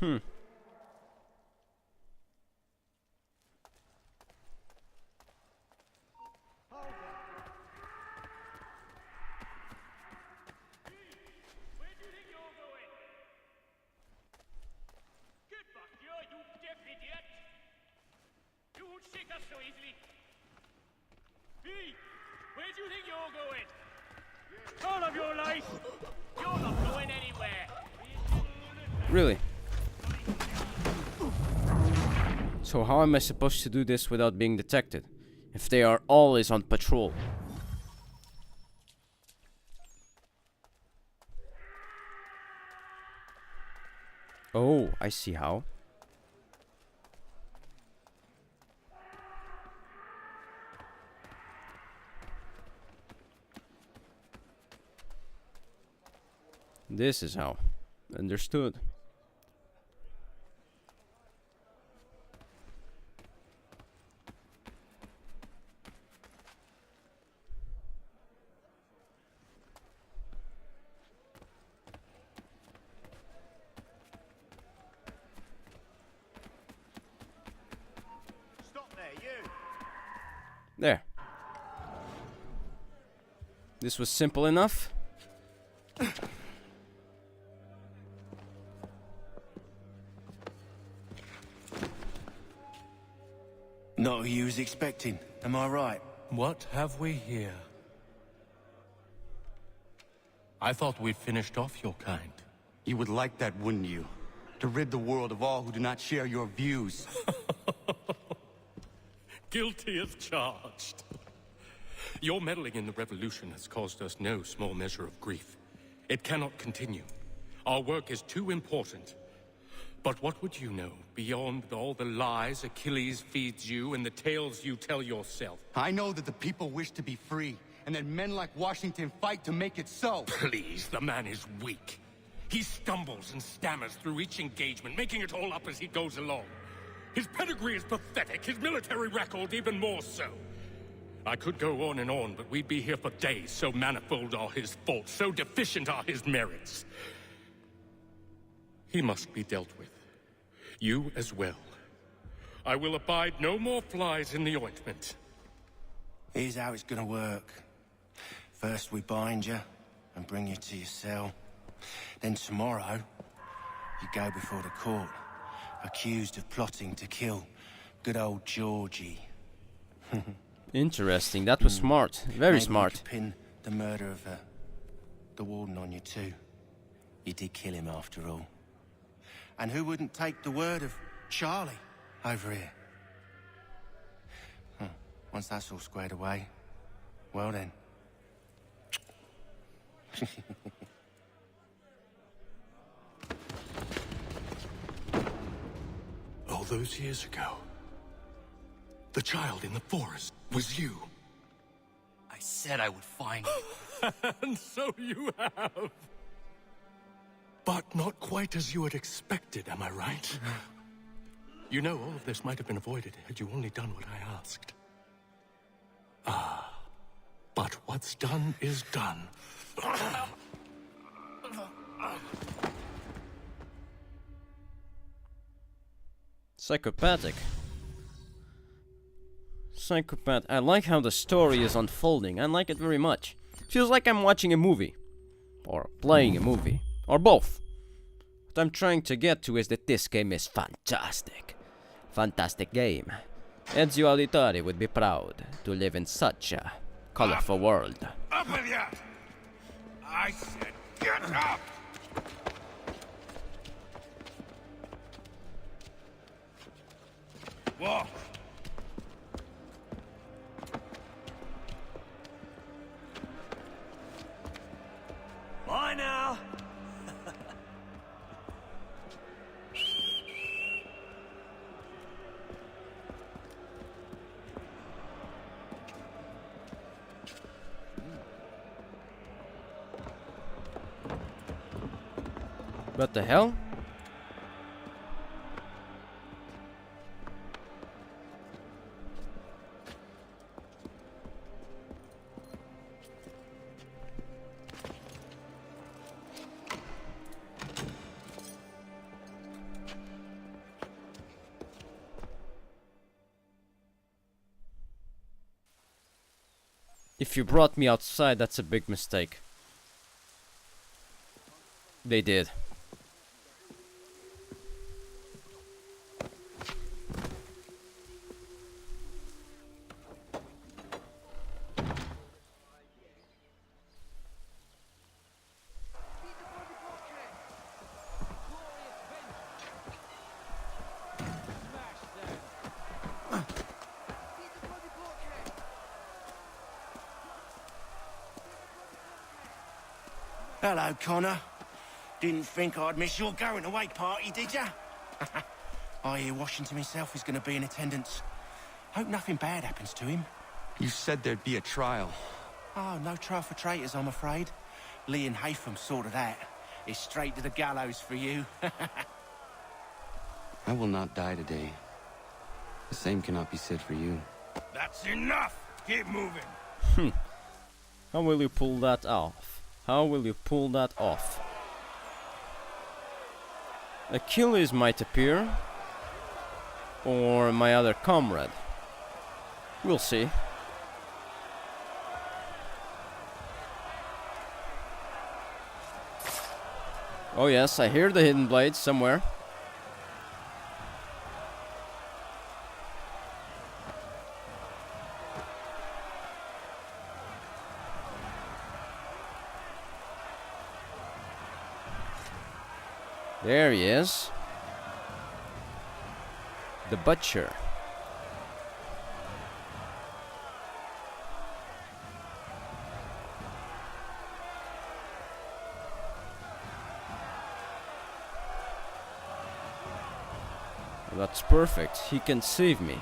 Hmm. Where do you think you're going? All of your life! You're not going anywhere! Really? So how am I supposed to do this without being detected? If they are always on patrol. Oh, I see how. This is how. Understood. Stop there, you! There. This was simple enough. Not who you was expecting, am I right? What have we here? I thought we'd finished off your kind. You would like that, wouldn't you? To rid the world of all who do not share your views. Guilty as charged. Your meddling in the revolution has caused us no small measure of grief. It cannot continue. Our work is too important. But what would you know beyond all the lies Achilles feeds you and the tales you tell yourself? I know that the people wish to be free, and that men like Washington fight to make it so. Please, the man is weak. He stumbles and stammers through each engagement, making it all up as he goes along. His pedigree is pathetic, his military record even more so. I could go on and on, but we'd be here for days, so manifold are his faults, so deficient are his merits. He must be dealt with. You as well. I will abide no more flies in the ointment. Here's how it's gonna work. First we bind you and bring you to your cell. Then tomorrow, you go before the court, accused of plotting to kill good old Georgie. Interesting. That was smart. Very Maybe smart. You could pin the murder of the warden on you too. You did kill him after all. And who wouldn't take the word of Charlie over here? Once that's all squared away, well then. All those years ago, the child in the forest was you. I said I would find you. And so you have. But not quite as you had expected, am I right? You know, all of this might have been avoided had you only done what I asked. Ah, but what's done is done. Psychopathic. Psychopath. I like how the story is unfolding. I like it very much. Feels like I'm watching a movie. Or playing a movie. Or both. What I'm trying to get to is that this game is fantastic. Fantastic game. Ezio Auditore would be proud to live in such a colorful world. Up with ya! I said get up! Walk! Bye now. What the hell? If you brought me outside, that's a big mistake. They did. Hello, Connor. Didn't think I'd miss your going away party, did ya? I hear Washington himself is going to be in attendance. Hope nothing bad happens to him. You said there'd be a trial. Oh, no trial for traitors, I'm afraid. Lee and Haytham sorted that. It's straight to the gallows for you. I will not die today. The same cannot be said for you. That's enough! Keep moving! How will you pull that off? How will you pull that off? Achilles might appear. Or my other comrade. We'll see. Oh yes, I hear the hidden blades somewhere. There he is. The butcher. That's perfect. He can save me.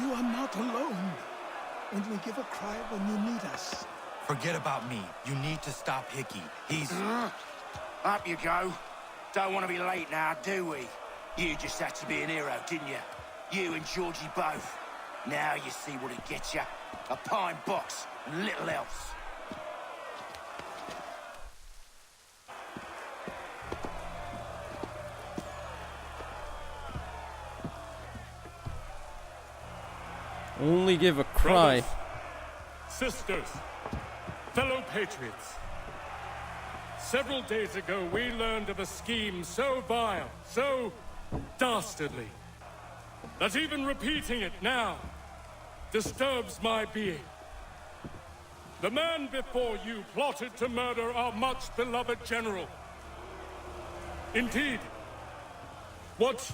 You are not alone. Only give a cry when you need us. Forget about me. You need to stop Hickey. He's... Up you go. Don't want to be late now, do we? You just had to be an hero, didn't you? You and Georgie both. Now you see what it gets you. A pine box and little else. Only give a cry. Brothers, sisters, fellow patriots. Several days ago, we learned of a scheme so vile, so dastardly, that even repeating it now disturbs my being. The man before you plotted to murder our much-beloved general. Indeed, what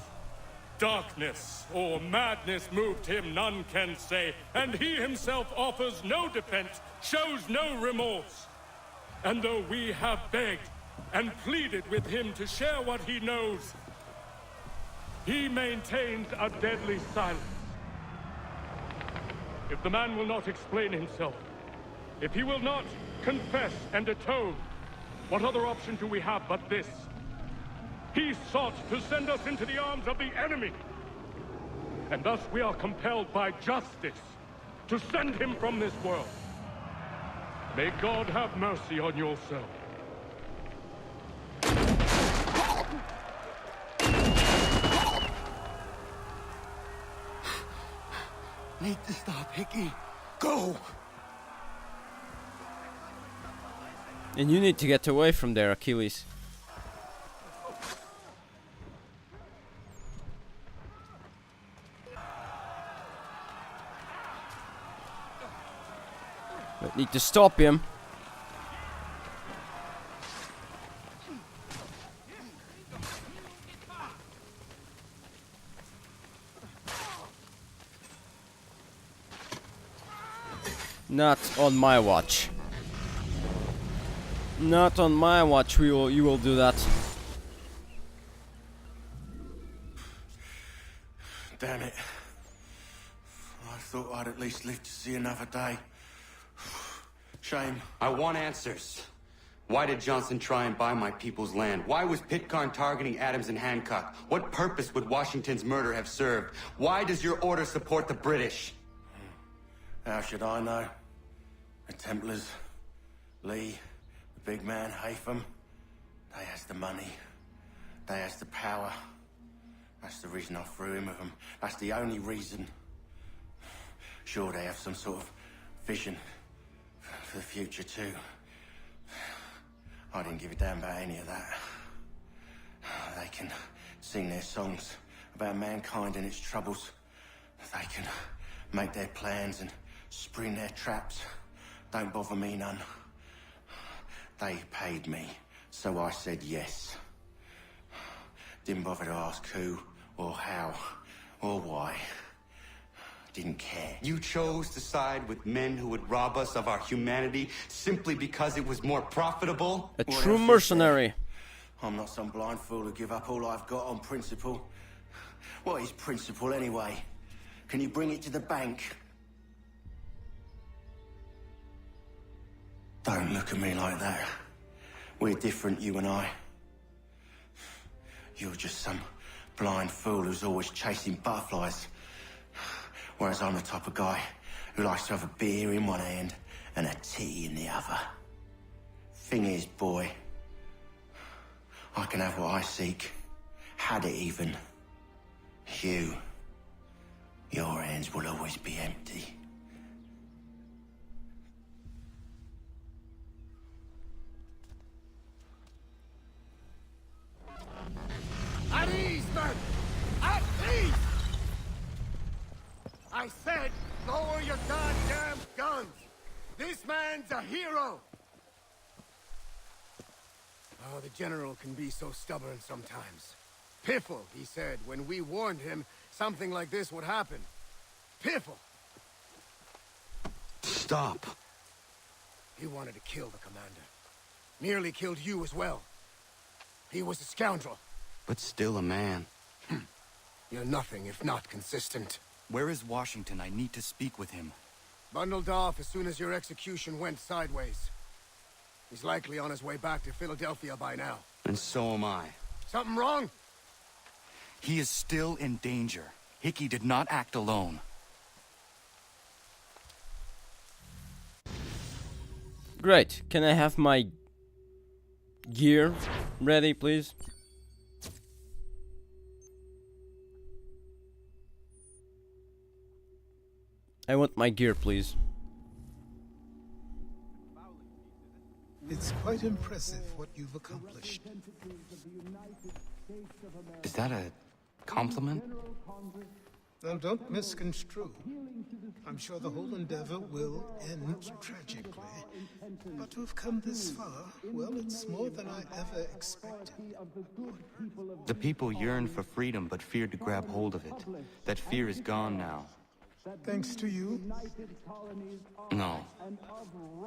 darkness or madness moved him, none can say, and he himself offers no defense, shows no remorse. And though we have begged and pleaded with him to share what he knows, he maintains a deadly silence. If the man will not explain himself, if he will not confess and atone, what other option do we have but this? He sought to send us into the arms of the enemy. And thus we are compelled by justice to send him from this world. May God have mercy on your soul. Need to stop, Hickey. Go! And you need to get away from there, Achilles. I need to stop him. Not on my watch. Not on my watch. You will do that. Damn it. I thought I'd at least live to see another day. Shame. I want answers. Why did Johnson try and buy my people's land? Why was Pitcairn targeting Adams and Hancock? What purpose would Washington's murder have served? Why does your order support the British? How should I know? The Templars, Lee, the big man, Haytham. They has the money. They has the power. That's the reason I threw in with them. That's the only reason. Sure, they have some sort of vision for the future too. I didn't give a damn about any of that. They can sing their songs about mankind and its troubles. They can make their plans and spring their traps. Don't bother me none. They paid me, so I said yes. Didn't bother to ask who, or how, or why. Didn't care. You chose to side with men who would rob us of our humanity simply because it was more profitable? A true mercenary. I'm not some blind fool who give up all I've got on principle. What is principle anyway? Can you bring it to the bank? Don't look at me like that. We're different, you and I. You're just some blind fool who's always chasing butterflies. Whereas I'm the type of guy who likes to have a beer in one hand and a tea in the other. Thing is, boy, I can have what I seek. Had it even. Your hands will always be empty. At ease, men! At ease! I said, lower your goddamn guns! This man's a hero! Oh, the General can be so stubborn sometimes. Piffle, he said, when we warned him something like this would happen. Piffle! Stop. He wanted to kill the commander. Nearly killed you as well. He was a scoundrel. But still a man. You're nothing if not consistent. Where is Washington? I need to speak with him. Bundled off as soon as your execution went sideways. He's likely on his way back to Philadelphia by now. And so am I. Something wrong? He is still in danger. Hickey did not act alone. Great. Can I have my gear ready, please? I want my gear, please. It's quite impressive what you've accomplished. Is that a compliment? Now, don't misconstrue. I'm sure the whole endeavor will end tragically. But to have come this far, well, it's more than I ever expected. The people yearned for freedom but feared to grab hold of it. That fear is gone now. Thanks to you, No.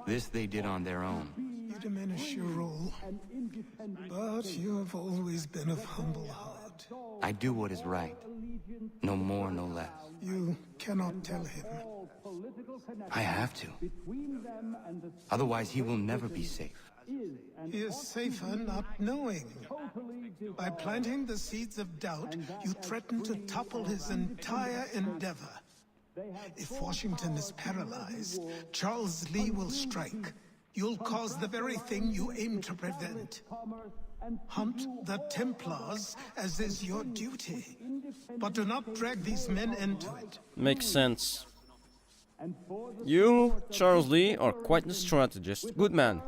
This they did on their own. you diminish your role. But you have always been of humble heart. I do what is right. No more, no less. You cannot tell him. I have to. Otherwise, he will never be safe. He is safer not knowing. By planting the seeds of doubt, you threaten to topple his entire endeavor. If Washington is paralyzed, Charles Lee will strike. You'll cause the very thing you aim to prevent. Hunt the Templars, as is your duty. But do not drag these men into it. Makes sense. You, Charles Lee, are quite the strategist. Good man.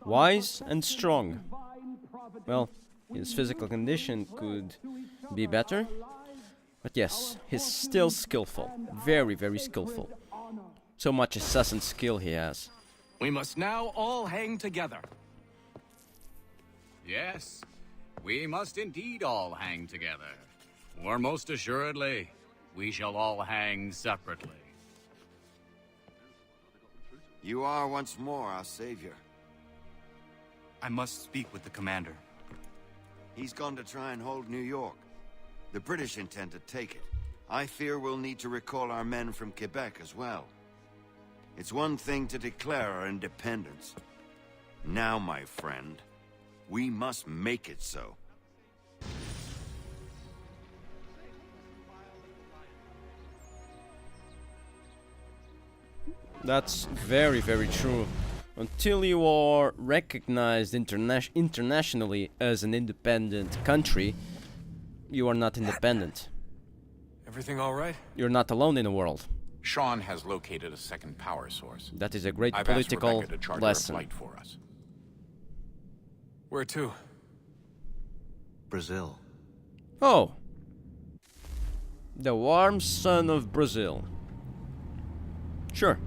Wise and strong. Well, his physical condition could be better. But yes, he's still skillful. Very, very skillful. So much assassin skill he has. We must now all hang together. Yes, we must indeed all hang together. Or most assuredly, we shall all hang separately. You are once more our savior. I must speak with the commander. He's gone to try and hold New York. The British intend to take it. I fear we'll need to recall our men from Quebec as well. It's one thing to declare our independence. Now, my friend, we must make it so. That's very, very true. Until you are recognized internationally as an independent country, you are not independent. Everything all right? You're not alone in the world. Sean has located a second power source. That is a great I've political asked Rebecca to charter lesson. a flight for us. Where to? Brazil. Oh. The warm sun of Brazil. Sure.